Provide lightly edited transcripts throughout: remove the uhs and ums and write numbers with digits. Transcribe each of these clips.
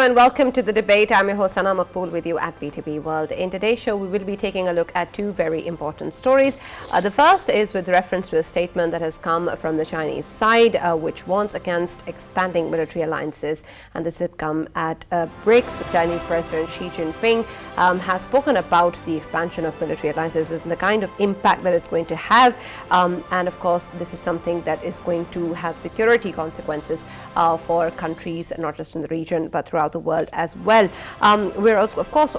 and welcome to the debate. I'm your host Sana Maqbool with you at PTV WORLD. In today's show, we will be taking a look at two very important stories. The first is with reference to a statement that has come from the Chinese side, which warns against expanding military alliances. And this had come at BRICS. Chinese President Xi Jinping has spoken about the expansion of military alliances and the kind of impact that it's going to have. And of course, this is something that is going to have security consequences for countries, not just in the region, but throughout the world as well. We're also, of course,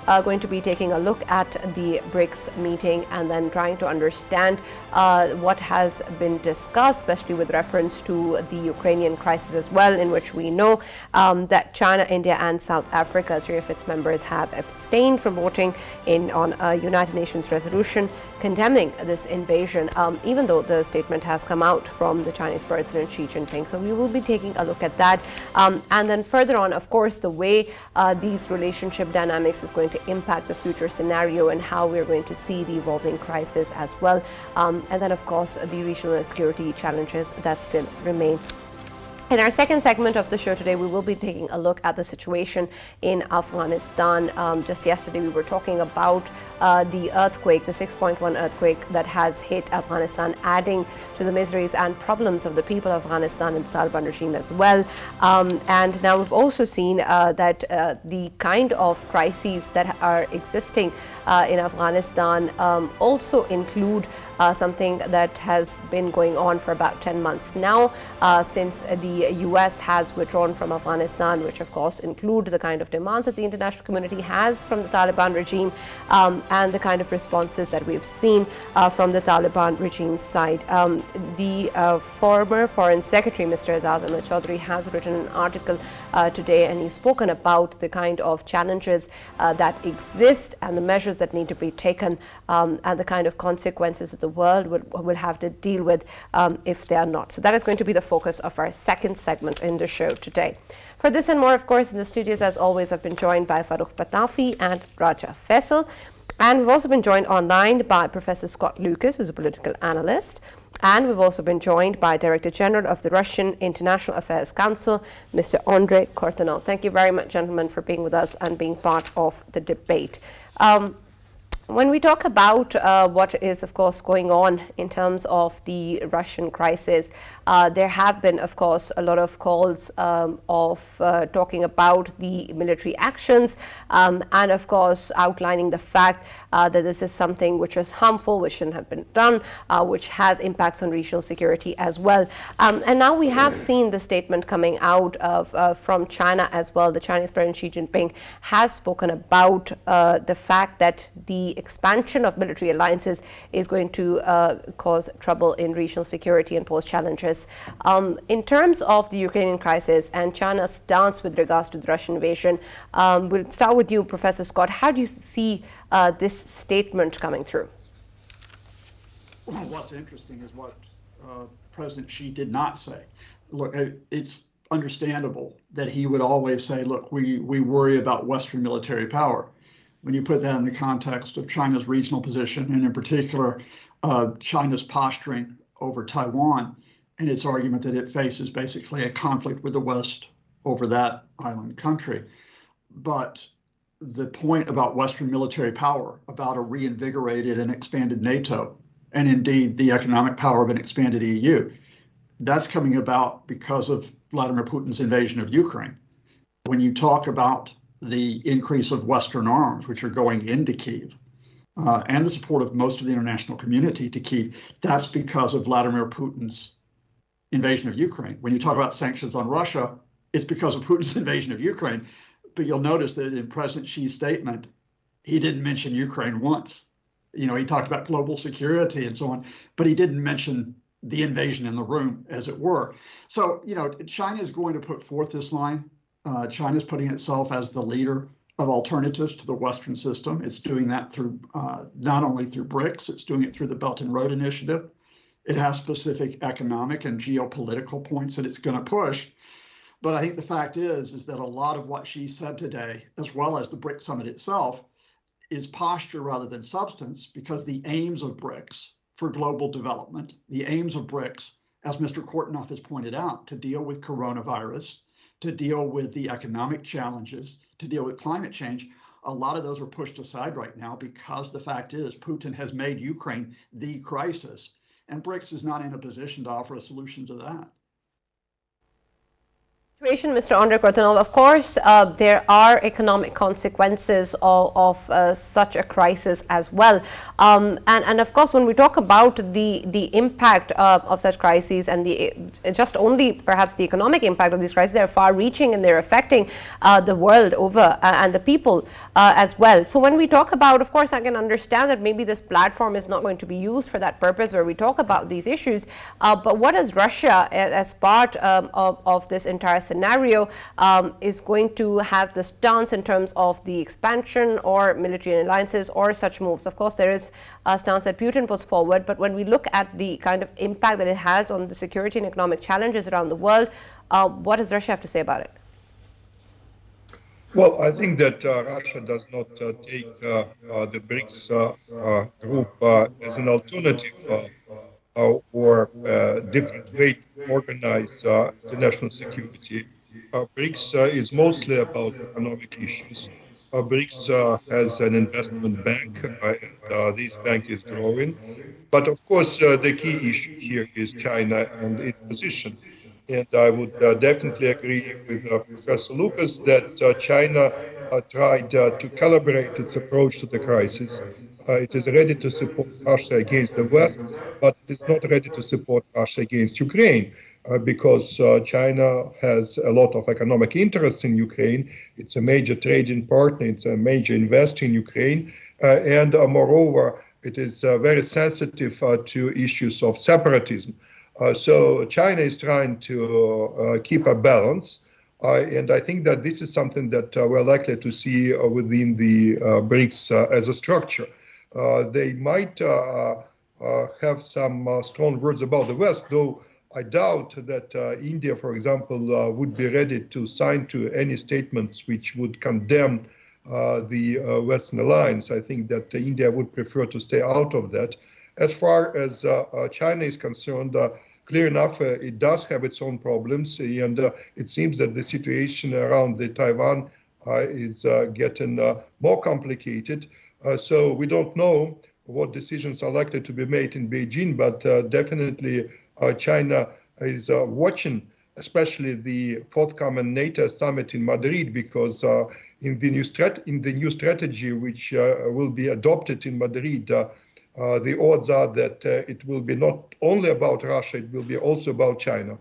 going to be taking a look at the BRICS meeting and then trying to understand what has been discussed, especially with reference to the Ukrainian crisis as well, in which we know that China, India and South Africa, three of its members, have abstained from voting on a United Nations resolution condemning this invasion, even though the statement has come out from the Chinese President Xi Jinping. So we will be taking a look at that. And then further on, of course, the way these relationship dynamics is going to impact the future scenario and how we're going to see the evolving crisis as well. And then, of course, the regional security challenges that still remain. In our second segment of the show today, we will be taking a look at the situation in Afghanistan. Just yesterday, we were talking about the earthquake, the 6.1 earthquake that has hit Afghanistan, adding to the miseries and problems of the people of Afghanistan and the Taliban regime as well. And now we've also seen that the kind of crises that are existing in Afghanistan also include something that has been going on for about 10 months now, since the US has withdrawn from Afghanistan, which of course include the kind of demands that the international community has from the Taliban regime, and the kind of responses that we've seen from the Taliban regime side. The former Foreign Secretary, Mr. Azad Ahmed Chaudhry, has written an article today, and he's spoken about the kind of challenges that exist and the measures that need to be taken, and the kind of consequences that the world will have to deal with if they are not. So that is going to be the focus of our second segment in the show today. For this and more, of course, in the studios, as always, I've been joined by Farrukh Pitafi and Raja Faisal. And we've also been joined online by Professor Scott Lucas, who's a political analyst. And we've also been joined by Director General of the Russian International Affairs Council, Mr. Andrei Kortunov. Thank you very much, gentlemen, for being with us and being part of the debate. When we talk about what is, of course, going on in terms of the Russian crisis, there have been, of course, a lot of calls of talking about the military actions, and, of course, outlining the fact that this is something which is harmful, which shouldn't have been done, which has impacts on regional security as well. And now we have seen the statement coming out from China as well. The Chinese President Xi Jinping has spoken about the fact that the expansion of military alliances is going to cause trouble in regional security and pose challenges. In terms of the Ukrainian crisis and China's stance with regards to the Russian invasion, we'll start with you, Professor Scott. How do you see this statement coming through? Well, what's interesting is what President Xi did not say. Look, it's understandable that he would always say, look, we worry about Western military power. When you put that in the context of China's regional position, and in particular, China's posturing over Taiwan and its argument that it faces basically a conflict with the West over that island country. But the point about Western military power, about a reinvigorated and expanded NATO, and indeed the economic power of an expanded EU, that's coming about because of Vladimir Putin's invasion of Ukraine. When you talk about the increase of Western arms, which are going into Kyiv, and the support of most of the international community to Kyiv, that's because of Vladimir Putin's invasion of Ukraine. When you talk about sanctions on Russia, it's because of Putin's invasion of Ukraine. But you'll notice that in President Xi's statement, he didn't mention Ukraine once. You know, he talked about global security and so on, but he didn't mention the invasion in the room, as it were. So, you know, China is going to put forth this line. China's putting itself as the leader of alternatives to the Western system. It's doing that through not only through BRICS, it's doing it through the Belt and Road Initiative. It has specific economic and geopolitical points that it's going to push. But I think the fact is that a lot of what she said today, as well as the BRICS summit itself, is posture rather than substance, because the aims of BRICS for global development, the aims of BRICS, as Mr. Kortunov has pointed out, to deal with coronavirus, to deal with the economic challenges, to deal with climate change. A lot of those are pushed aside right now because the fact is Putin has made Ukraine the crisis, and BRICS is not in a position to offer a solution to that. Mr. Andrei Kortunov, of course, there are economic consequences of such a crisis as well. And of course, when we talk about the impact of such crises and just only perhaps the economic impact of these crises, they're far-reaching and they're affecting the world over and the people as well. So when we talk about, of course, I can understand that maybe this platform is not going to be used for that purpose where we talk about these issues. But what is Russia, as part of this entire scenario, is going to have the stance in terms of the expansion or military alliances or such moves? Of course, there is a stance that Putin puts forward, but when we look at the kind of impact that it has on the security and economic challenges around the world, what does Russia have to say about it? Well, I think that Russia does not take the BRICS group as an alternative or different way to organize international security. BRICS is mostly about economic issues. BRICS has an investment bank, and this bank is growing. But of course, the key issue here is China and its position. And I would definitely agree with Professor Lucas that China tried to calibrate its approach to the crisis. It is ready to support Russia against the West, but it is not ready to support Russia against Ukraine because China has a lot of economic interest in Ukraine. It's a major trading partner. It's a major investor in Ukraine. And moreover, it is very sensitive to issues of separatism. So China is trying to keep a balance. And I think that this is something that we're likely to see within the BRICS as a structure. They might have some strong words about the West, though I doubt that India, for example, would be ready to sign to any statements which would condemn the Western alliance. I think that India would prefer to stay out of that. As far as China is concerned, clear enough, it does have its own problems, and it seems that the situation around the Taiwan is getting more complicated. So we don't know what decisions are likely to be made in Beijing, but definitely China is watching, especially the forthcoming NATO summit in Madrid, because in the new strategy which will be adopted in Madrid, the odds are that it will be not only about Russia, it will be also about China.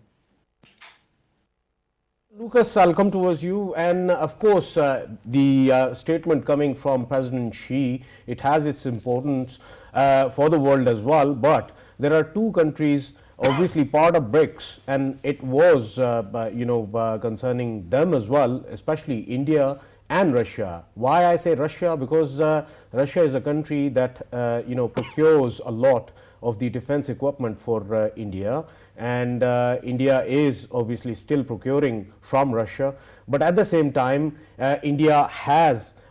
Lucas, I'll come towards you. And of course, the statement coming from President Xi, it has its importance for the world as well. But there are two countries obviously part of BRICS, and it was concerning them as well, especially India and Russia. Why I say Russia? Because Russia is a country that procures a lot of the defense equipment for India, and India is obviously still procuring from Russia. But at the same time, India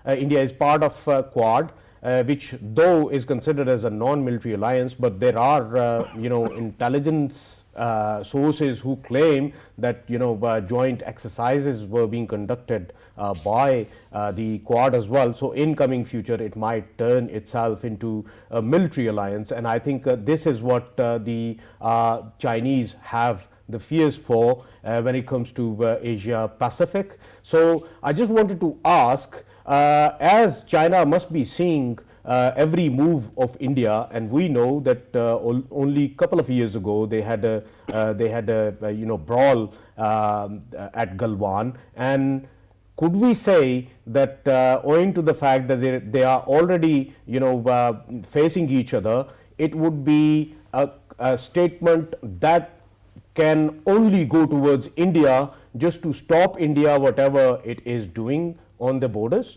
is part of Quad, which though is considered as a non-military alliance, but there are intelligence sources who claim that joint exercises were being conducted by the Quad as well. So in coming future, it might turn itself into a military alliance, and I think this is what the Chinese have the fears for when it comes to Asia Pacific. So I just wanted to ask, as China must be seeing every move of India, and we know that only a couple of years ago they had a brawl at Galwan, and could we say that owing to the fact that they are already facing each other, it would be a statement that can only go towards India just to stop India whatever it is doing on the borders?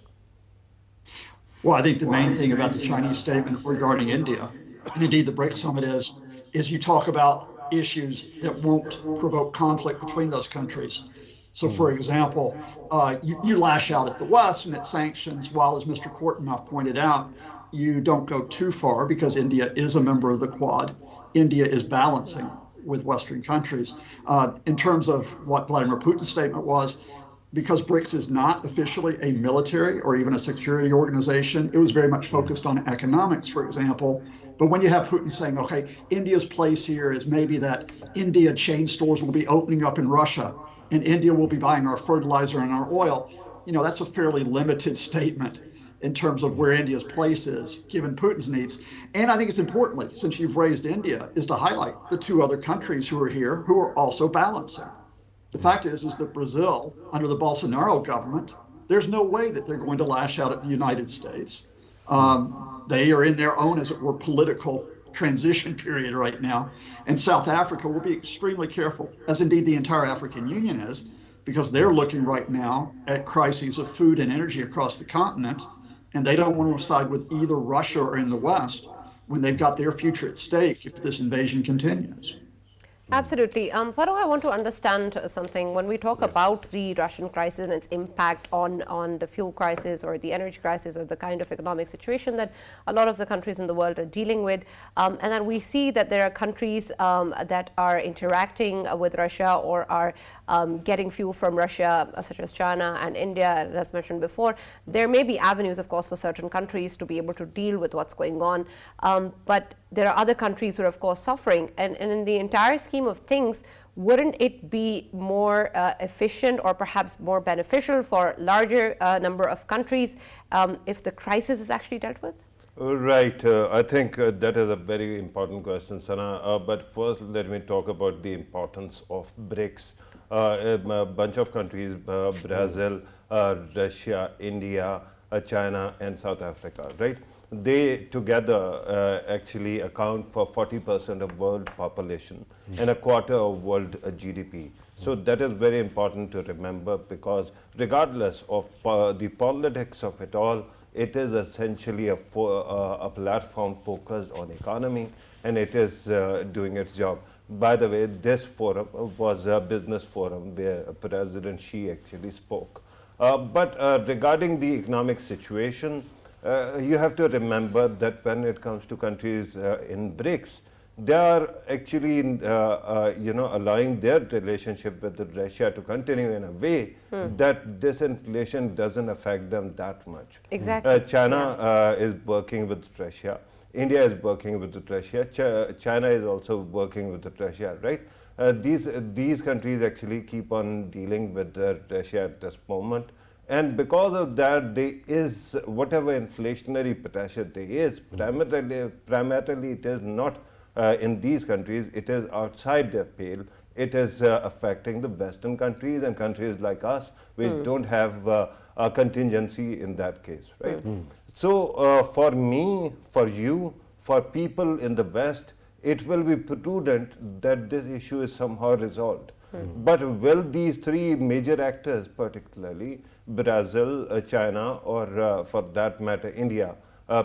Well, I think the main thing about the Chinese statement regarding India, and indeed the BRICS summit, is you talk about issues that won't provoke conflict between those countries. So, for example, you lash out at the West and its sanctions, while, as Mr. Kortunov pointed out, you don't go too far because India is a member of the Quad. India is balancing. with Western countries. In terms of what Vladimir Putin's statement was, because BRICS is not officially a military or even a security organization, it was very much focused on economics, for example. But when you have Putin saying, okay, India's place here is maybe that India chain stores will be opening up in Russia and India will be buying our fertilizer and our oil, that's a fairly limited statement in terms of where India's place is, given Putin's needs. And I think it's importantly, since you've raised India, is to highlight the two other countries who are here who are also balancing. The fact is that Brazil, under the Bolsonaro government, there's no way that they're going to lash out at the United States. They are in their own, as it were, political transition period right now. And South Africa will be extremely careful, as indeed the entire African Union is, because they're looking right now at crises of food and energy across the continent, and they don't want to side with either Russia or in the West when they've got their future at stake if this invasion continues. Absolutely. Farrukh, I want to understand something. When we talk about the Russian crisis and its impact on the fuel crisis or the energy crisis or the kind of economic situation that a lot of the countries in the world are dealing with, and then we see that there are countries that are interacting with Russia or are getting fuel from Russia, such as China and India, as mentioned before. There may be avenues, of course, for certain countries to be able to deal with what's going on, but there are other countries who are, of course, suffering. And in the entire scheme of things, wouldn't it be more efficient or perhaps more beneficial for larger number of countries if the crisis is actually dealt with? Right. I think that is a very important question, Sana. But first, let me talk about the importance of BRICS. A bunch of countries, Brazil, Russia, India, China, and South Africa, right? They together actually account for 40% of world population and a quarter of world GDP. So that is very important to remember, because regardless of the politics of it all, it is essentially a platform focused on economy, and it is doing its job. By the way, this forum was a business forum where President Xi actually spoke. But regarding the economic situation, you have to remember that when it comes to countries in BRICS, they are actually, allowing their relationship with Russia to continue in a way that this inflation doesn't affect them that much. Exactly. China is working with Russia. India is working with Russia. China is also working with Russia, right? These countries actually keep on dealing with Russia at this moment. And because of that, there is whatever inflationary pressure there is, primarily it is not in these countries, it is outside their pale. It is affecting the Western countries and countries like us, which don't have a contingency in that case, right? So for me, for you, for people in the West, it will be prudent that this issue is somehow resolved. But will these three major actors, particularly Brazil, China, or for that matter, India,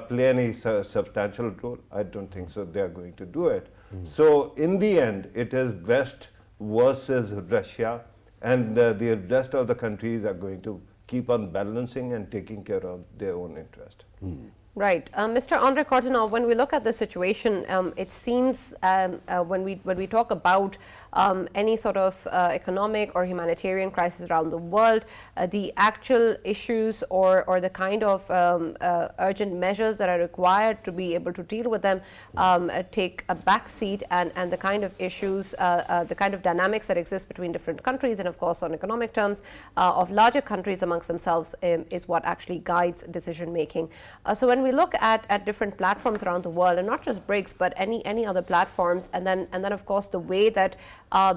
play any substantial role? I don't think so. They are going to do it. So in the end, it is West versus Russia, and the rest of the countries are going to keep on balancing and taking care of their own interest. Right. Mr. Andre Kortunov, when we look at the situation, it seems when we talk about any sort of economic or humanitarian crisis around the world, the actual issues or the kind of urgent measures that are required to be able to deal with them take a backseat, and the kind of issues, the kind of dynamics that exist between different countries and of course on economic terms of larger countries amongst themselves is what actually guides decision making. So when we look at different platforms around the world, and not just BRICS, but any other platforms, and then of course the way that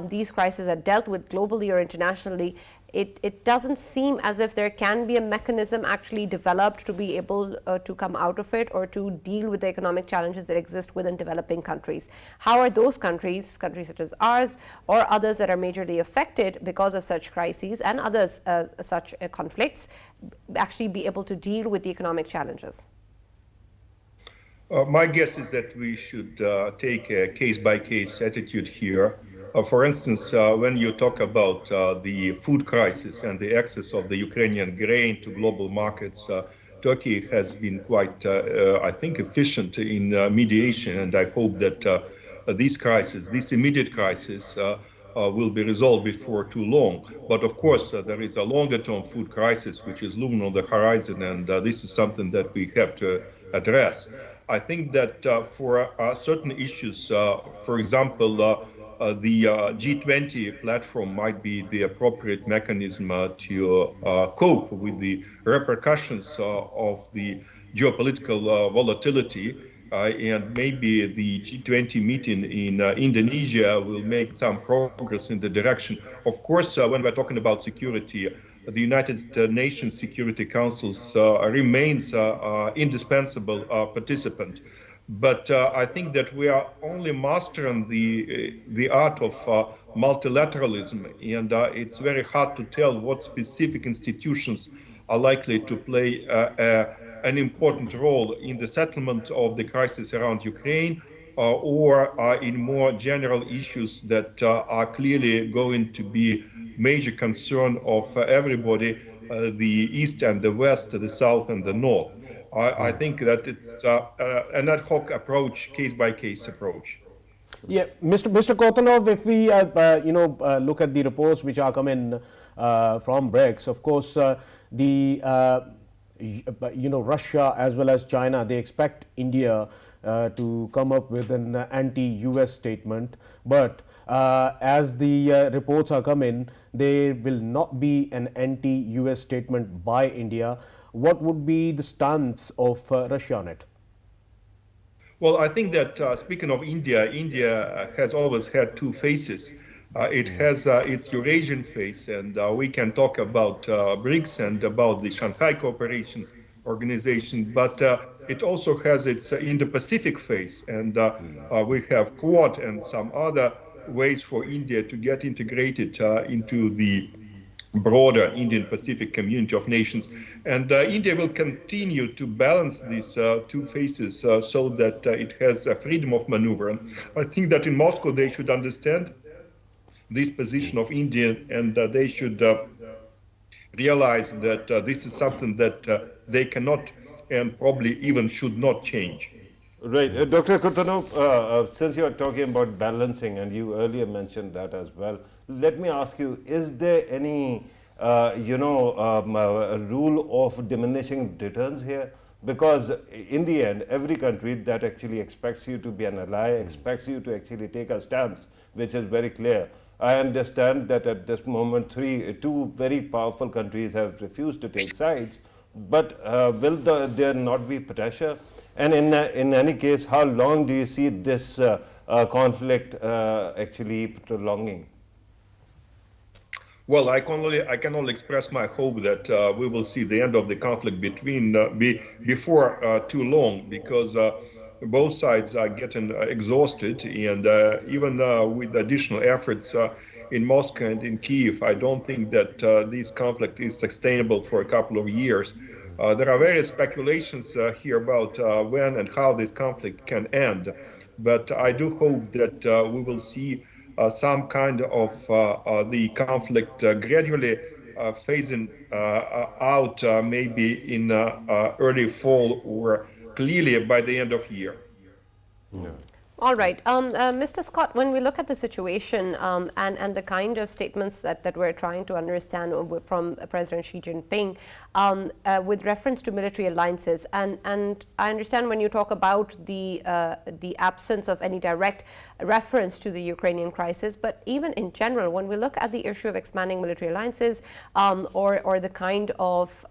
these crises are dealt with globally or internationally, it doesn't seem as if there can be a mechanism actually developed to be able to come out of it or to deal with the economic challenges that exist within developing countries. How are those countries such as ours or others that are majorly affected because of such crises and others such conflicts actually be able to deal with the economic challenges? My guess is that we should take a case-by-case attitude here. For instance, when you talk about the food crisis and the access of the Ukrainian grain to global markets, Turkey has been quite, I think, efficient in mediation, and I hope that this crisis, this immediate crisis, will be resolved before too long. But of course, there is a longer-term food crisis which is looming on the horizon, and this is something that we have to address. I think that for certain issues, for example, the G20 platform might be the appropriate mechanism to cope with the repercussions of the geopolitical volatility. And maybe the G20 meeting in Indonesia will make some progress in the direction. Of course, when we're talking about security, the United Nations Security Council remains indispensable participant. But I think that we are only mastering the art of multilateralism, and it's very hard to tell what specific institutions are likely to play an important role in the settlement of the crisis around Ukraine, or in more general issues that are clearly going to be major concern of everybody, the East and the West, the South and the North. I think that it's an ad hoc approach, case-by-case approach. Yeah, Mr. Kotanov, if we look at the reports which are coming from BRICS, of course, Russia as well as China, they expect India to come up with an anti-US statement, but as the reports are coming, there will not be an anti-US statement by India. What would be the stance of Russia on it? Well, I think that speaking of India, India has always had two faces. It has its Eurasian face, and we can talk about BRICS and about the Shanghai Cooperation Organization, but it also has its Indo-Pacific face, and we have Quad and some other ways for India to get integrated into the broader Indian Pacific community of nations. And India will continue to balance these two faces so that it has a freedom of maneuver. And I think that in Moscow they should understand this position of India, and they should realize that this is something that they cannot and probably even should not change. Right. Dr. Kotanov, since you are talking about balancing, and you earlier mentioned that as well, let me ask you, is there any rule of diminishing returns here? Because in the end, every country that actually expects you to be an ally, expects you to actually take a stance, which is very clear. I understand that at this moment, two very powerful countries have refused to take sides, but will there not be pressure? And in any case, how long do you see this conflict actually prolonging? Well, I can only express my hope that we will see the end of the conflict before too long, because both sides are getting exhausted, and even with additional efforts in Moscow and in Kyiv, I don't think that this conflict is sustainable for a couple of years. There are various speculations here about when and how this conflict can end, but I do hope that we will see some kind of the conflict gradually phasing out, maybe in early fall or clearly by the end of year. Yeah. All right. Mr. Scott, when we look at the situation and the kind of statements that we're trying to understand from President Xi Jinping with reference to military alliances, and I understand when you talk about the absence of any direct reference to the Ukrainian crisis, but even in general, when we look at the issue of expanding military alliances or the kind of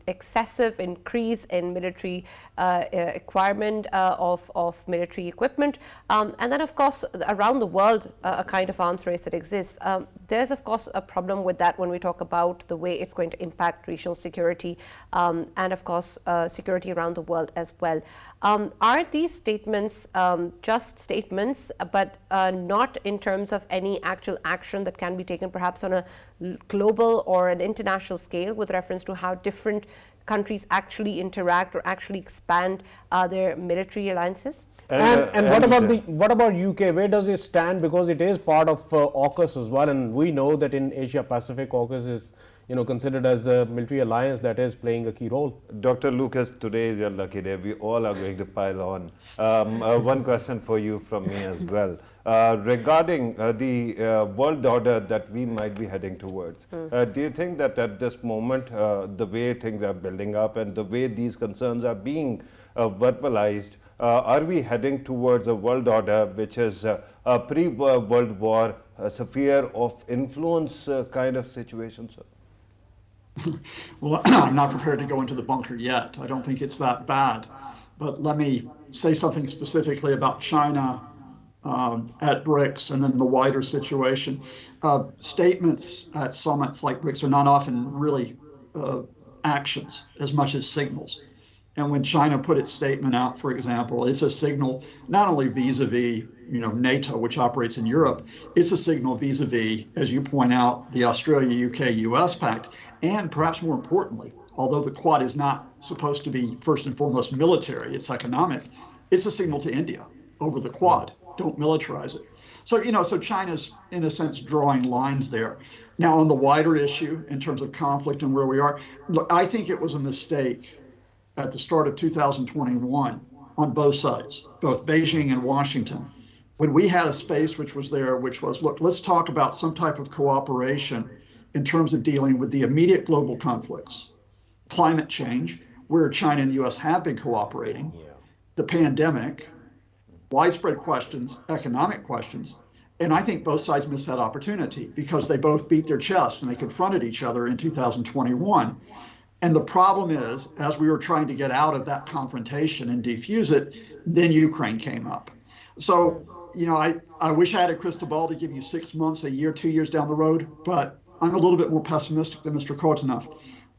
excessive increase in military requirement of military equipment, and then, of course, around the world, a kind of arms race that exists. There's, of course, a problem with that when we talk about the way it's going to impact regional security and, of course, security around the world as well. Are these statements just statements, but not in terms of any actual action that can be taken perhaps on a global or an international scale with reference to how different countries actually interact or actually expand their military alliances? And what about UK? Where does it stand? Because it is part of AUKUS as well, and we know that in Asia Pacific, AUKUS is considered as a military alliance that is playing a key role. Dr. Lucas, today is your lucky day. We all are going to pile on. One question for you from me as well. Regarding the world order that we might be heading towards, do you think that at this moment, the way things are building up and the way these concerns are being verbalized, are we heading towards a world order which is a pre-World War sphere of influence kind of situation, sir? Well, I'm not prepared to go into the bunker yet. I don't think it's that bad. But let me say something specifically about China at BRICS and then the wider situation. Statements at summits like BRICS are not often really actions as much as signals. And when China put its statement out, for example, it's a signal not only vis-a-vis NATO, which operates in Europe, it's a signal vis-a-vis, as you point out, the Australia, UK, US pact, and perhaps more importantly, although the Quad is not supposed to be first and foremost military, it's economic, it's a signal to India over the Quad. Don't militarize it. So, so China's in a sense drawing lines there. Now on the wider issue in terms of conflict and where we are, look, I think it was a mistake at the start of 2021 on both sides, both Beijing and Washington, when we had a space which was there, which was, look, let's talk about some type of cooperation in terms of dealing with the immediate global conflicts, climate change, where China and the US have been cooperating, the pandemic, widespread questions, economic questions. And I think both sides missed that opportunity because they both beat their chest and they confronted each other in 2021. And the problem is, as we were trying to get out of that confrontation and defuse it, then Ukraine came up. So, I wish I had a crystal ball to give you 6 months, a year, 2 years down the road, but I'm a little bit more pessimistic than Mr. Kortunov.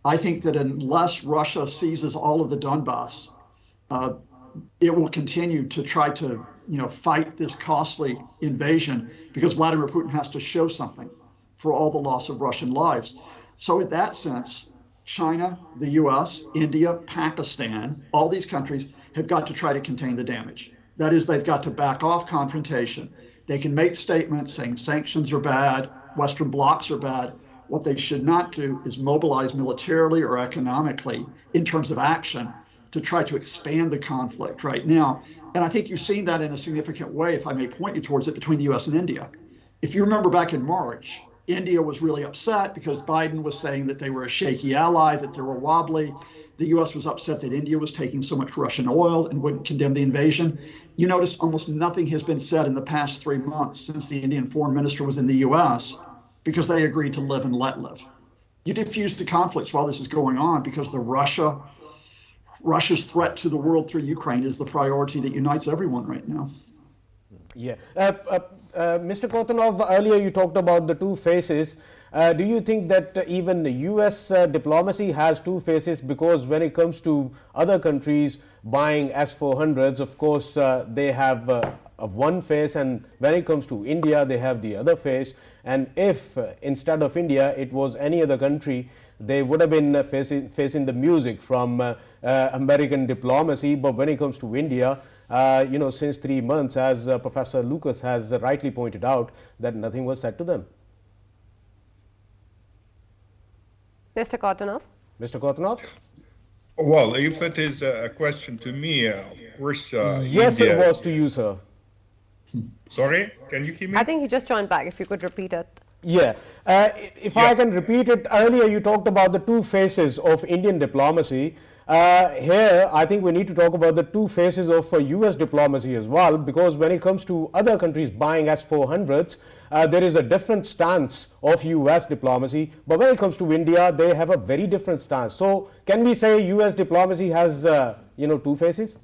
I think that unless Russia seizes all of the Donbass, it will continue to try to, fight this costly invasion because Vladimir Putin has to show something for all the loss of Russian lives. So in that sense, China, the US, India, Pakistan, all these countries have got to try to contain the damage. That is, they've got to back off confrontation. They can make statements saying sanctions are bad, Western blocs are bad. What they should not do is mobilize militarily or economically in terms of action to try to expand the conflict right now. And I think you've seen that in a significant way, if I may point you towards it, between the US and India. If you remember back in March, India was really upset because Biden was saying that they were a shaky ally, that they were wobbly. The US was upset that India was taking so much Russian oil and wouldn't condemn the invasion. You notice almost nothing has been said in the past 3 months since the Indian foreign minister was in the US because they agreed to live and let live. You diffuse the conflicts while this is going on because Russia's threat to the world through Ukraine is the priority that unites everyone right now. Yeah. Mr. Kortunov, earlier you talked about the two faces. Do you think that even the US diplomacy has two faces? Because when it comes to other countries buying S-400s, of course, they have one face, and when it comes to India, they have the other face. And if instead of India, it was any other country, they would have been facing the music from American diplomacy. But when it comes to India, since 3 months, as Professor Lucas has rightly pointed out, that nothing was said to them. Mr. Kortunov? Mr. Kortunov? Well, if it is a question to me, of course. Yes, India, it was to you, sir. Sorry, can you hear me? I think he just joined back. If you could repeat it. Yeah. If I can repeat it, earlier you talked about the two faces of Indian diplomacy. Here, I think we need to talk about the two faces of US diplomacy as well, because when it comes to other countries buying S-400s, there is a different stance of US diplomacy. But when it comes to India, they have a very different stance. So can we say US diplomacy has, two faces?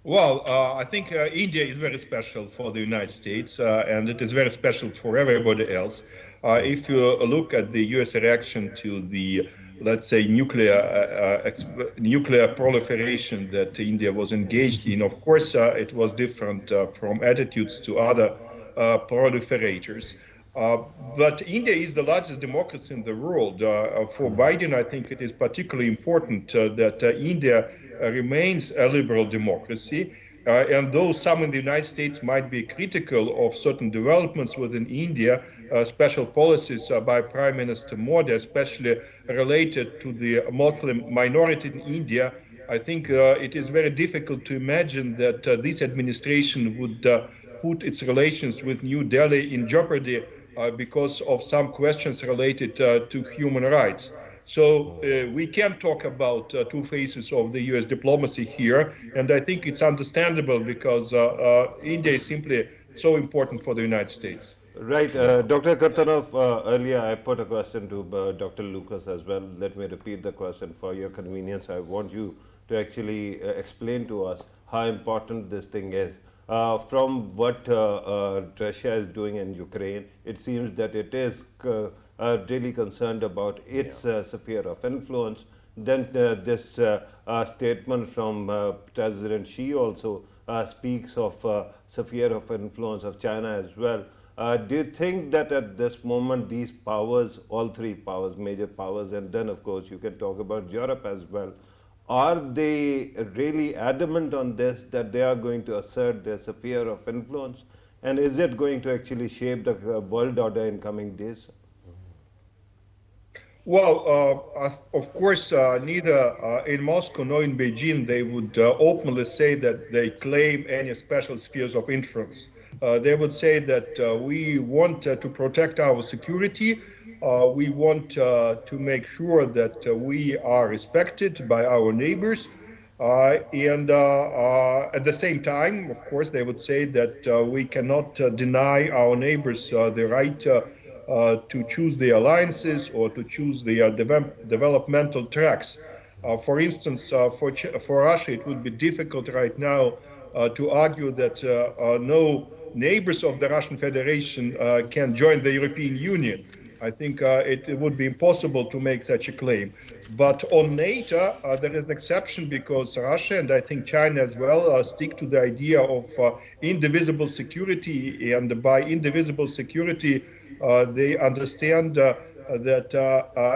Well, I think India is very special for the United States, and it is very special for everybody else. If you look at the US reaction to the, let's say, nuclear proliferation that India was engaged in, of course, it was different from attitudes to other proliferators. But India is the largest democracy in the world. For Biden, I think it is particularly important that India remains a liberal democracy. And though some in the United States might be critical of certain developments within India, special policies by Prime Minister Modi, especially related to the Muslim minority in India, I think it is very difficult to imagine that this administration would put its relations with New Delhi in jeopardy because of some questions related to human rights. So we can talk about two phases of the US diplomacy here, and I think it's understandable because India is simply so important for the United States. Right, Dr. Katanov, earlier I put a question to Dr. Lucas as well. Let me repeat the question for your convenience. I want you to actually explain to us how important this thing is. From what Russia is doing in Ukraine, it seems that it is really concerned about its sphere of influence. Then this statement from President Xi also speaks of sphere of influence of China as well. Do you think that at this moment these powers, all three powers, major powers, and then of course you can talk about Europe as well, are they really adamant on this, that they are going to assert their sphere of influence? And is it going to actually shape the world order in coming days? Well, of course, neither in Moscow nor in Beijing they would openly say that they claim any special spheres of influence. They would say that we want to protect our security. We want to make sure that we are respected by our neighbors. And at the same time, of course, they would say that we cannot deny our neighbors the right to choose the alliances or to choose the developmental tracks. For instance, for Russia, it would be difficult right now to argue that no neighbors of the Russian Federation can join the European Union. I think it would be impossible to make such a claim. But on NATO, there is an exception because Russia and I think China as well stick to the idea of indivisible security. And by indivisible security, they understand that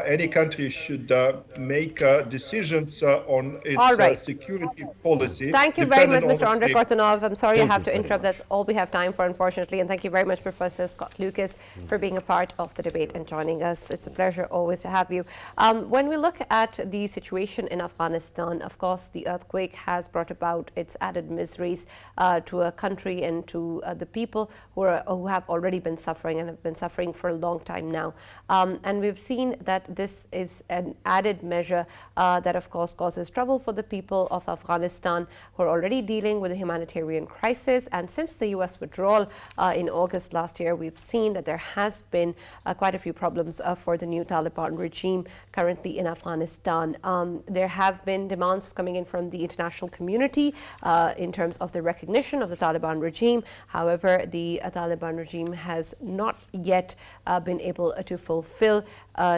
any country should make decisions on its security policy. Thank you very much, Mr. Andrei Kortunov. I'm sorry I have to interrupt. That's all we have time for, unfortunately. And thank you very much, Professor Scott Lucas, for being a part of the debate and joining us. It's a pleasure always to have you. When we look at the situation in Afghanistan, of course, the earthquake has brought about its added miseries to a country and to the people who have already been suffering and have been suffering for a long time now. And we've seen that this is an added measure that, of course, causes trouble for the people of Afghanistan who are already dealing with a humanitarian crisis. And since the U.S. withdrawal in August last year, we've seen that there has been quite a few problems for the new Taliban regime currently in Afghanistan. There have been demands coming in from the international community in terms of the recognition of the Taliban regime. However, the Taliban regime has not yet been able to fulfill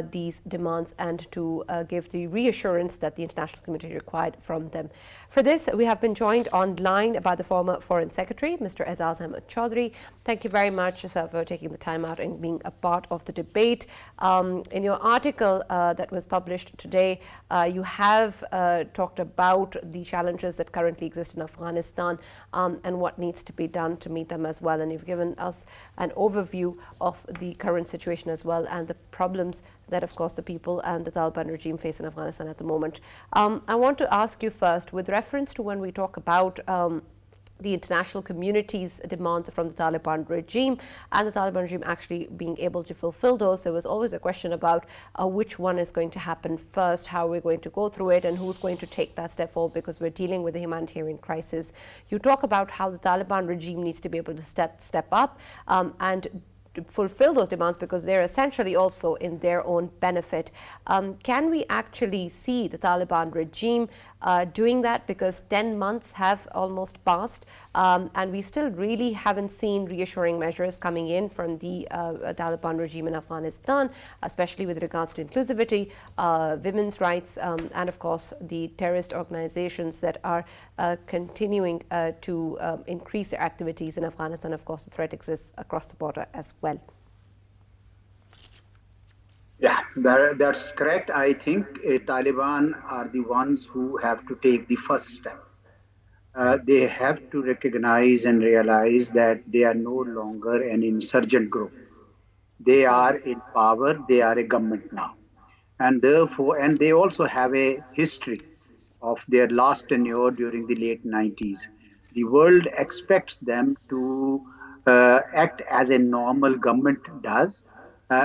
these demands and to give the reassurance that the international community required from them. For this, we have been joined online by the former Foreign Secretary, Mr. Aizaz Ahmed Chaudhry. Thank you very much, sir, for taking the time out and being a part of the debate. In your article that was published today, you have talked about the challenges that currently exist in Afghanistan and what needs to be done to meet them as well. And you've given us an overview of the current situation as well and the problems that, of course, the people and the Taliban regime face in Afghanistan at the moment. I want to ask you first, with reference to when we talk about the international community's demands from the Taliban regime and the Taliban regime actually being able to fulfill those, there was always a question about which one is going to happen first, how we're going to go through it, and who's going to take that step forward, because we're dealing with a humanitarian crisis. You talk about how the Taliban regime needs to be able to step up and fulfill those demands because they're essentially also in their own benefit. Can we actually see the Taliban regime doing that? Because 10 months have almost passed and we still really haven't seen reassuring measures coming in from the Taliban regime in Afghanistan, especially with regards to inclusivity, women's rights, and of course the terrorist organizations that are continuing to increase their activities in Afghanistan. Of course, the threat exists across the border as well. Yeah, that's correct. I think Taliban are the ones who have to take the first step. they have to recognize and realize that they are no longer an insurgent group. They are in power, they are a government now. And therefore, and they also have a history of their last tenure during the late 90s. The world expects them to act as a normal government does,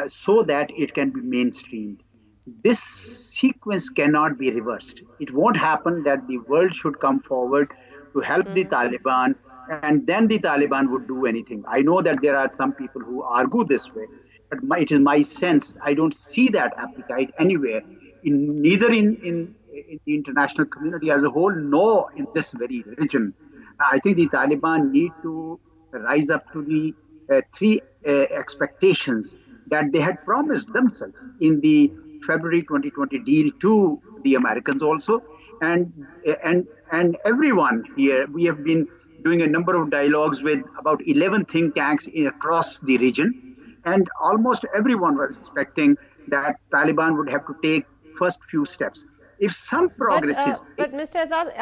so that it can be mainstreamed. This sequence cannot be reversed. It won't happen that the world should come forward to help the Taliban and then the Taliban would do anything. I know that there are some people who argue this way, but it is my sense I don't see that appetite anywhere, neither in the international community as a whole, nor in this very region. I think the Taliban need to rise up to the three expectations that they had promised themselves in the February 2020 deal to the Americans also, and and everyone here. We have been doing a number of dialogues with about 11 think tanks across the region, and almost everyone was expecting that Taliban would have to take first few steps. If some progress is made, But Mr. Azad,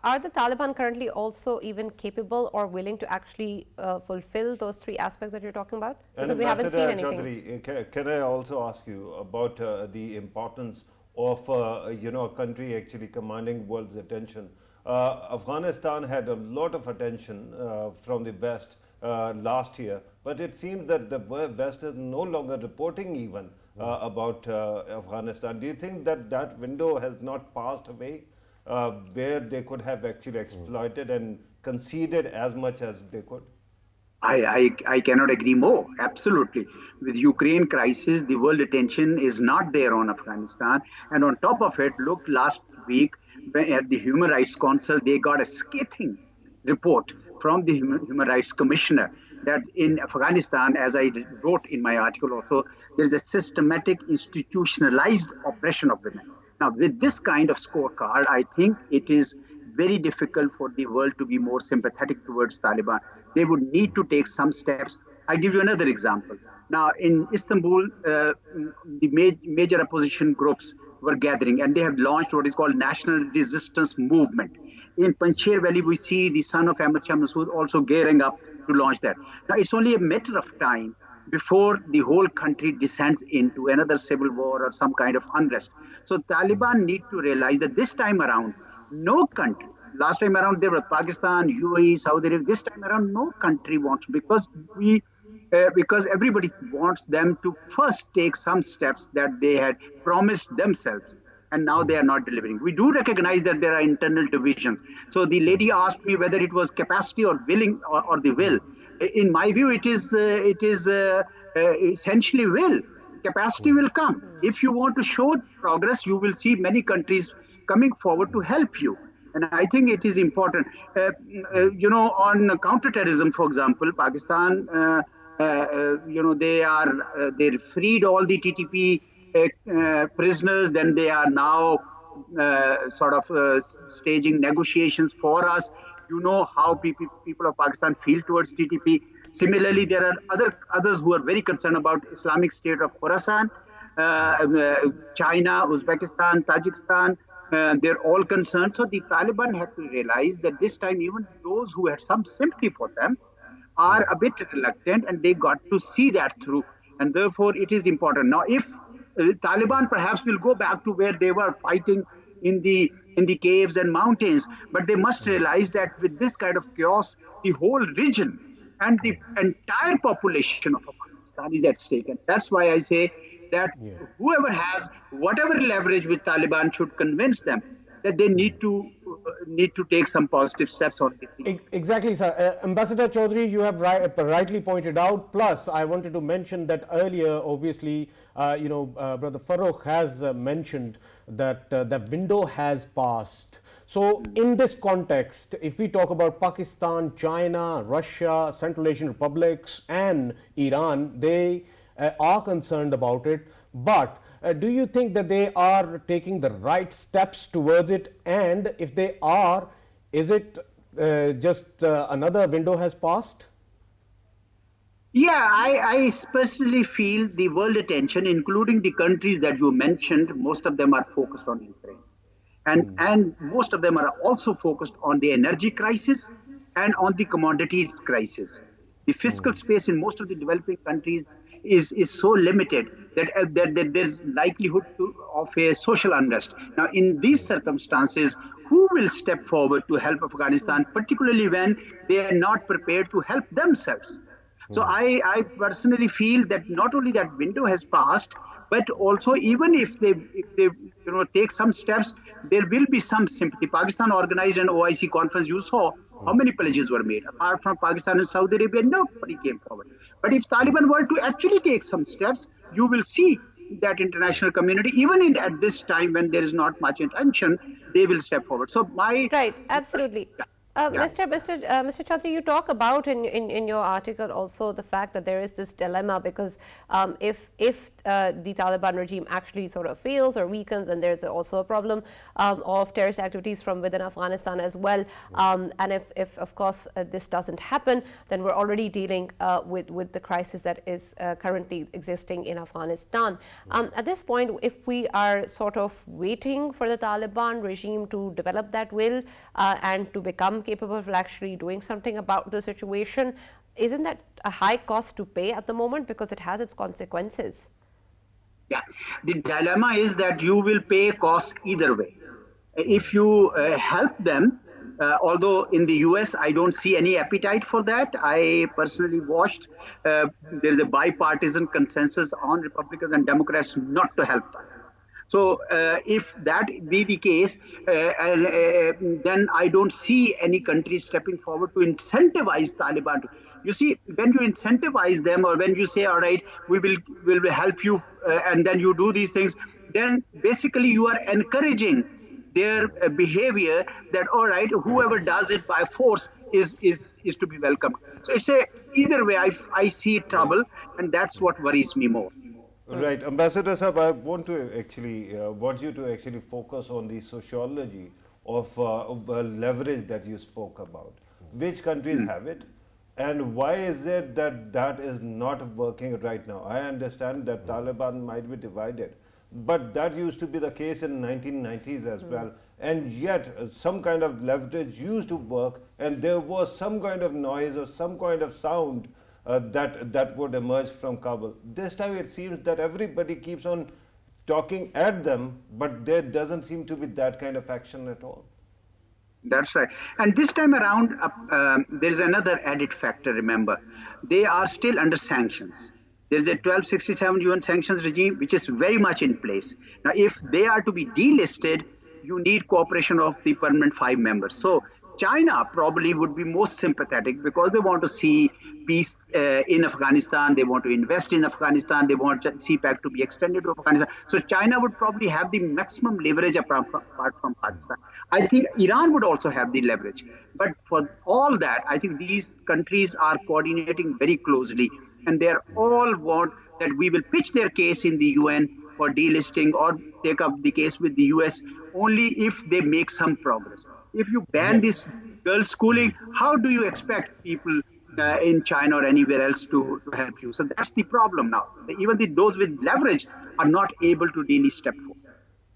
are the Taliban currently also even capable or willing to actually fulfill those three aspects that you're talking about? Because we haven't seen anything. Chaudhary, can I also ask you about the importance of a country actually commanding world's attention? Afghanistan had a lot of attention from the West last year, but it seems that the West is no longer reporting even about Afghanistan. Do you think that that window has not passed away, where they could have actually exploited and conceded as much as they could? I cannot agree more. Absolutely. With Ukraine crisis, the world attention is not there on Afghanistan. And on top of it, look, last week at the Human Rights Council, they got a scathing report from the Human Rights Commissioner that in Afghanistan, as I wrote in my article also, there is a systematic institutionalized oppression of women. Now, with this kind of scorecard, I think it is very difficult for the world to be more sympathetic towards Taliban. They would need to take some steps. I'll give you another example. Now, in Istanbul, the major opposition groups were gathering, and they have launched what is called National Resistance Movement. In Panjshir Valley, we see the son of Ahmad Shah Massoud also gearing up to launch that. Now, it's only a matter of time before the whole country descends into another civil war or some kind of unrest. So Taliban need to realize that this time around, no country, last time around there were Pakistan, UAE, Saudi Arabia, this time around no country wants, because everybody wants them to first take some steps that they had promised themselves, and now they are not delivering. We do recognize that there are internal divisions. So the lady asked me whether it was capacity or willing or the will. In my view, it is essentially will. Capacity will come. If you want to show progress, you will see many countries coming forward to help you. And I think it is important. On counterterrorism, for example, Pakistan, they freed all the TTP prisoners. Then they are now staging negotiations for us. You know how people of Pakistan feel towards TTP. Similarly, there are others who are very concerned about Islamic State of Khorasan, China, Uzbekistan, Tajikistan. They're all concerned. So the Taliban have to realize that this time even those who had some sympathy for them are a bit reluctant, and they got to see that through. And therefore, it is important. Now, if Taliban perhaps will go back to where they were fighting in the caves and mountains, but they must realize that with this kind of chaos, the whole region and the entire population of Afghanistan is at stake. And that's why I say that whoever has whatever leverage with Taliban should convince them that they need to take some positive steps on it. Exactly, sir. Ambassador Chaudhary, you have rightly pointed out. Plus, I wanted to mention that earlier, obviously, Brother Farrukh has mentioned that the window has passed. So, in this context, if we talk about Pakistan, China, Russia, Central Asian republics, and Iran, they are concerned about it. But do you think that they are taking the right steps towards it? And if they are, is it just another window has passed? Yeah, I personally feel the world attention, including the countries that you mentioned, most of them are focused on Ukraine. And most of them are also focused on the energy crisis and on the commodities crisis. The fiscal space in most of the developing countries is so limited that there's likelihood of a social unrest. Now, in these circumstances, who will step forward to help Afghanistan, particularly when they are not prepared to help themselves? So I personally feel that not only that window has passed, but also even if they take some steps, there will be some sympathy. Pakistan organized an OIC conference. You saw how many pledges were made. Apart from Pakistan and Saudi Arabia, nobody came forward. But if Taliban were to actually take some steps, you will see that international community, even at this time when there is not much intention, they will step forward. So my Right, absolutely. Yeah. Mr. Chaudhary, you talk about in your article also the fact that there is this dilemma because if the Taliban regime actually sort of fails or weakens, and there's also a problem of terrorist activities from within Afghanistan as well, and if of course this doesn't happen, then we're already dealing with the crisis that is currently existing in Afghanistan. At this point, if we are sort of waiting for the Taliban regime to develop that will and to become capable of actually doing something about the situation, isn't that a high cost to pay at the moment because it has its consequences? Yeah, the dilemma is that you will pay cost either way. If you help them, although in the US I don't see any appetite for that. I personally watched, there's a bipartisan consensus on Republicans and Democrats not to help them. So if that be the case, then I don't see any country stepping forward to incentivize Taliban. You see, when you incentivize them, or when you say, all right, we will help you, and then you do these things, then basically you are encouraging their behavior that, all right, whoever does it by force is to be welcomed. So it's either way, I see trouble, and that's what worries me more. Right, Ambassador Sahab, I want you to actually focus on the sociology of leverage that you spoke about. Which countries have it, and why is it that is not working right now? I understand that Taliban might be divided, but that used to be the case in 1990s as well, and yet some kind of leverage used to work, and there was some kind of noise or some kind of sound that would emerge from Kabul. This time it seems that everybody keeps on talking at them, but there doesn't seem to be that kind of action at all. That's right. And this time around, there's another added factor, remember. They are still under sanctions. There's a 1267 UN sanctions regime, which is very much in place. Now, if they are to be delisted, you need cooperation of the permanent 5 members. So China probably would be most sympathetic because they want to see peace in Afghanistan. They want to invest in Afghanistan. They want CPAC to be extended to Afghanistan. So China would probably have the maximum leverage apart from Pakistan. I think Iran would also have the leverage. But for all that, I think these countries are coordinating very closely, and they all want that we will pitch their case in the UN for delisting or take up the case with the US only if they make some progress. If you ban this girls' schooling, how do you expect people in China or anywhere else to help you? So that's the problem now. Even those with leverage are not able to really step forward.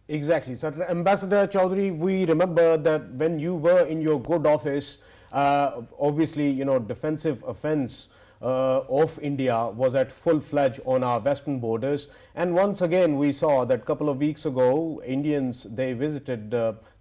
Exactly. So, Ambassador Chaudhary, we remember that when you were in your good office, obviously, defensive offense of India was at full-fledged on our western borders, and once again we saw that couple of weeks ago Indians, they visited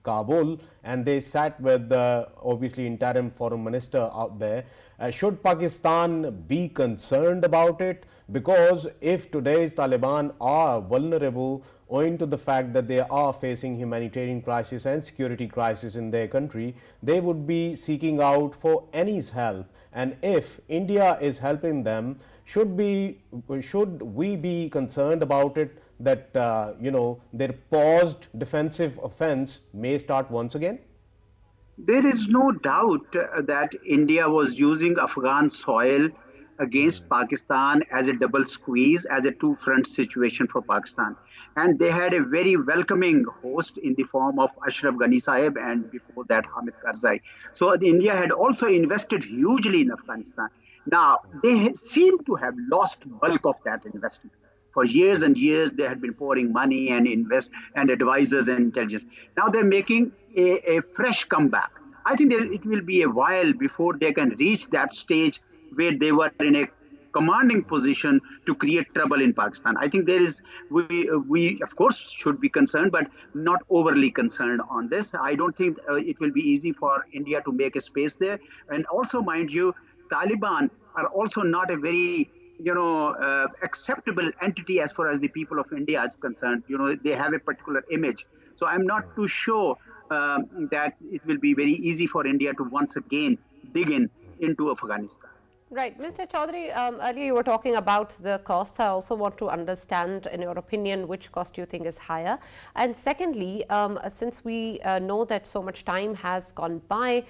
Kabul and they sat with obviously interim foreign minister out there. Should Pakistan be concerned about it? Because if today's Taliban are vulnerable owing to the fact that they are facing humanitarian crisis and security crisis in their country, they would be seeking out for any's help. And if India is helping them, should we be concerned about it that their paused defensive offense may start once again? There is no doubt that India was using Afghan soil against Pakistan as a double squeeze, as a two-front situation for Pakistan. And they had a very welcoming host in the form of Ashraf Ghani Sahib and before that Hamid Karzai. So India had also invested hugely in Afghanistan. Now, they seem to have lost bulk of that investment. For years and years, they had been pouring money and invest and advisors and intelligence. Now they're making a fresh comeback. I think it will be a while before they can reach that stage where they were in a commanding position to create trouble in Pakistan. I think we of course should be concerned, but not overly concerned on this. I don't think it will be easy for India to make a space there. And also, mind you, Taliban are also not a very acceptable entity as far as the people of India is concerned. They have a particular image. So I'm not too sure that it will be very easy for India to once again dig into Afghanistan. Right. Mr. Chaudhary, earlier you were talking about the costs. I also want to understand, in your opinion, which cost you think is higher. And secondly, since we know that so much time has gone by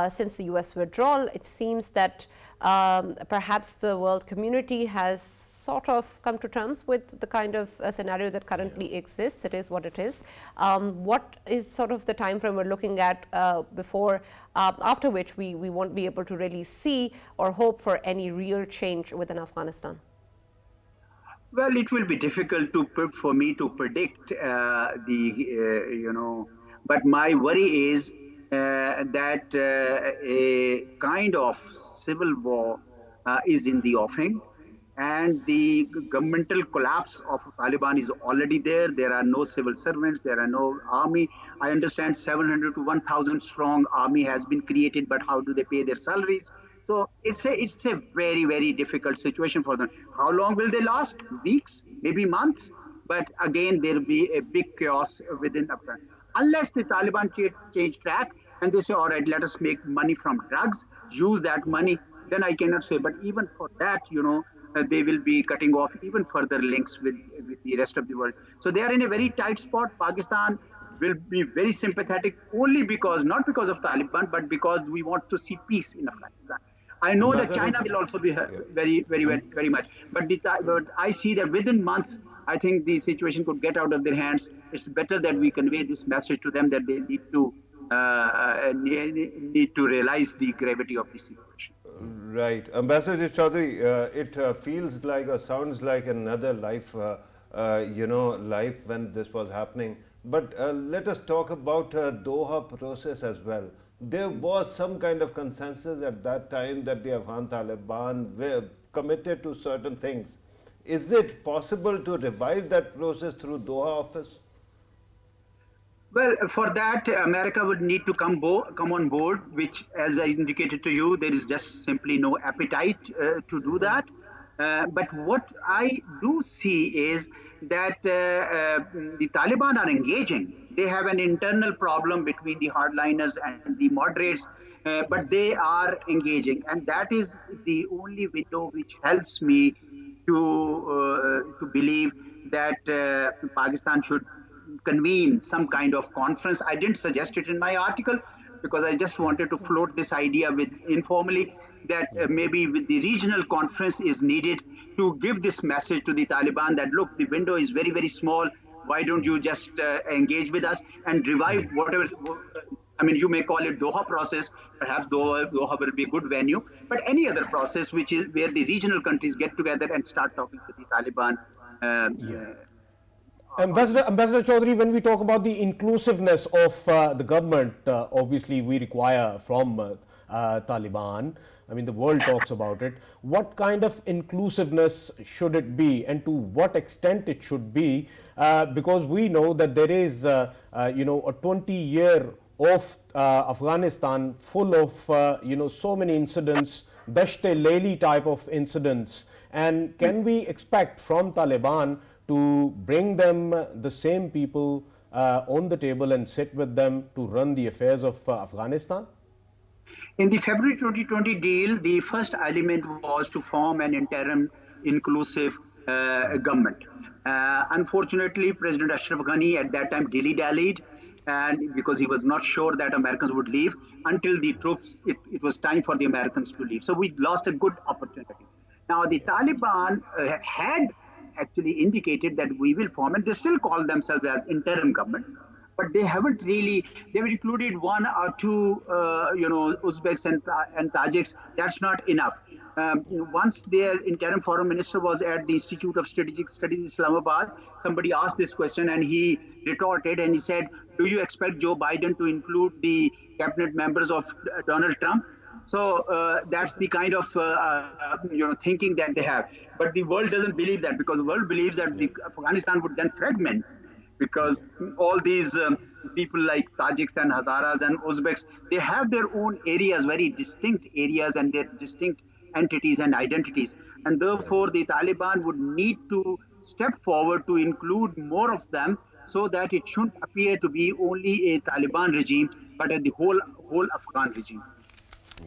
since the US withdrawal, it seems that perhaps the world community has sort of come to terms with the kind of scenario that currently exists. It is what it is. What is sort of the time frame we're looking at before, after which we won't be able to really see or hope for any real change within Afghanistan? Well, it will be difficult for me to predict but my worry is that a kind of civil war is in the offing. And the governmental collapse of Taliban is already there. There are no civil servants. There are no army. I understand 700 to 1,000 strong army has been created, but how do they pay their salaries? So it's a very, very difficult situation for them. How long will they last? Weeks, maybe months. But again, there will be a big chaos within Afghanistan. Unless the Taliban change track and they say, all right, let us make money from drugs, use that money, then I cannot say. But even for that, they will be cutting off even further links with the rest of the world. So they are in a very tight spot. Pakistan will be very sympathetic only not because of Taliban, but because we want to see peace in Afghanistan. I know that China will also be very, very, very, very much. But I see that within months, I think the situation could get out of their hands. It's better that we convey this message to them that they need to realize the gravity of the situation. Right. Ambassador Chaudhary, it feels like or sounds like another life, life when this was happening. But let us talk about Doha process as well. There was some kind of consensus at that time that the Afghan Taliban were committed to certain things. Is it possible to revive that process through Doha office? Well, for that, America would need to come on board, which, as I indicated to you, there is just simply no appetite to do that. But what I do see is that the Taliban are engaging. They have an internal problem between the hardliners and the moderates, but they are engaging. And that is the only window which helps me to believe that Pakistan should convene some kind of conference. I didn't suggest it in my article because I just wanted to float this idea informally that maybe with the regional conference is needed to give this message to the Taliban that look, the window is very, very small. Why don't you just engage with us and revive whatever, you may call it Doha process, perhaps Doha will be a good venue, but any other process which is where the regional countries get together and start talking to the Taliban. Ambassador Chaudhary, when we talk about the inclusiveness of the government, obviously we require from Taliban, the world talks about it. What kind of inclusiveness should it be and to what extent it should be? Because we know that there is, a 20-year of Afghanistan full of, so many incidents, Dasht-e-Laili type of incidents. And can we expect from Taliban to bring them the same people on the table and sit with them to run the affairs of Afghanistan? In the February 2020 deal, the first element was to form an interim inclusive government. Unfortunately, President Ashraf Ghani at that time dilly-dallied, and because he was not sure that Americans would leave until the troops, it was time for the Americans to leave. So we lost a good opportunity. Now, the Taliban had actually indicated that we will form, and they still call themselves as interim government. but they haven't really, they've included one or two, Uzbeks and Tajiks. That's not enough. Once their interim foreign minister was at the Institute of Strategic Studies, Islamabad, somebody asked this question and he retorted and he said, do you expect Joe Biden to include the cabinet members of Donald Trump? So that's the kind of thinking that they have. But the world doesn't believe that, because the world believes that Afghanistan would then fragment, because all these people like Tajiks and Hazaras and Uzbeks, they have their own areas, very distinct areas, and their distinct entities and identities. And therefore, the Taliban would need to step forward to include more of them, so that it shouldn't appear to be only a Taliban regime, but the whole Afghan regime.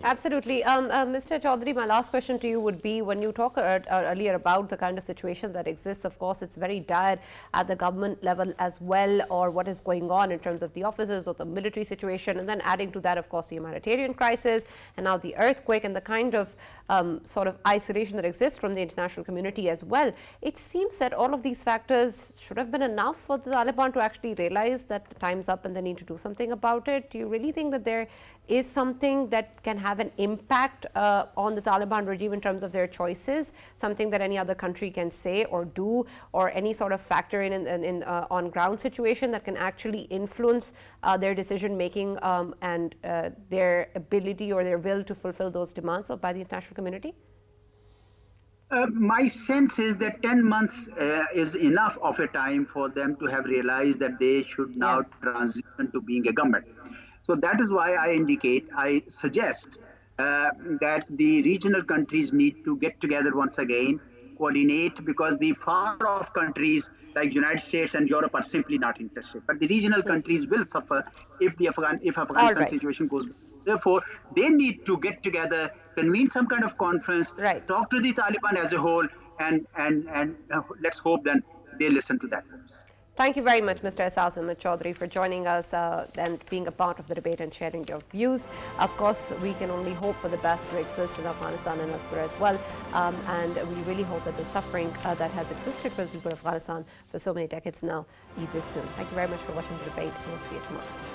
Absolutely. Mr. Chaudhary, my last question to you would be, when you talk earlier about the kind of situation that exists, of course, it's very dire at the government level as well, or what is going on in terms of the officers or the military situation, and then adding to that, of course, the humanitarian crisis, and now the earthquake, and the kind of sort of isolation that exists from the international community as well. It seems that all of these factors should have been enough for the Taliban to actually realize that the time's up and they need to do something about it. Do you really think that there is something that can have an impact on the Taliban regime in terms of their choices, something that any other country can say or do, or any sort of factor in on ground situation that can actually influence their decision making and their ability or their will to fulfill those demands by the international community? My sense is that 10 months is enough of a time for them to have realized that they should now transition to being a government. So that is why I suggest that the regional countries need to get together once again, coordinate, because the far-off countries like United States and Europe are simply not interested. But the regional countries will suffer if the Afghanistan situation goes. Therefore, they need to get together, convene some kind of conference, talk to the Taliban as a whole, and let's hope that they listen to that voice. Thank you very much, Mr. Aisaz Ahmed Chaudhary, for joining us and being a part of the debate and sharing your views. Of course, we can only hope for the best to exist in Afghanistan and elsewhere as well. And we really hope that the suffering that has existed for the people of Afghanistan for so many decades now eases soon. Thank you very much for watching the debate, and we'll see you tomorrow.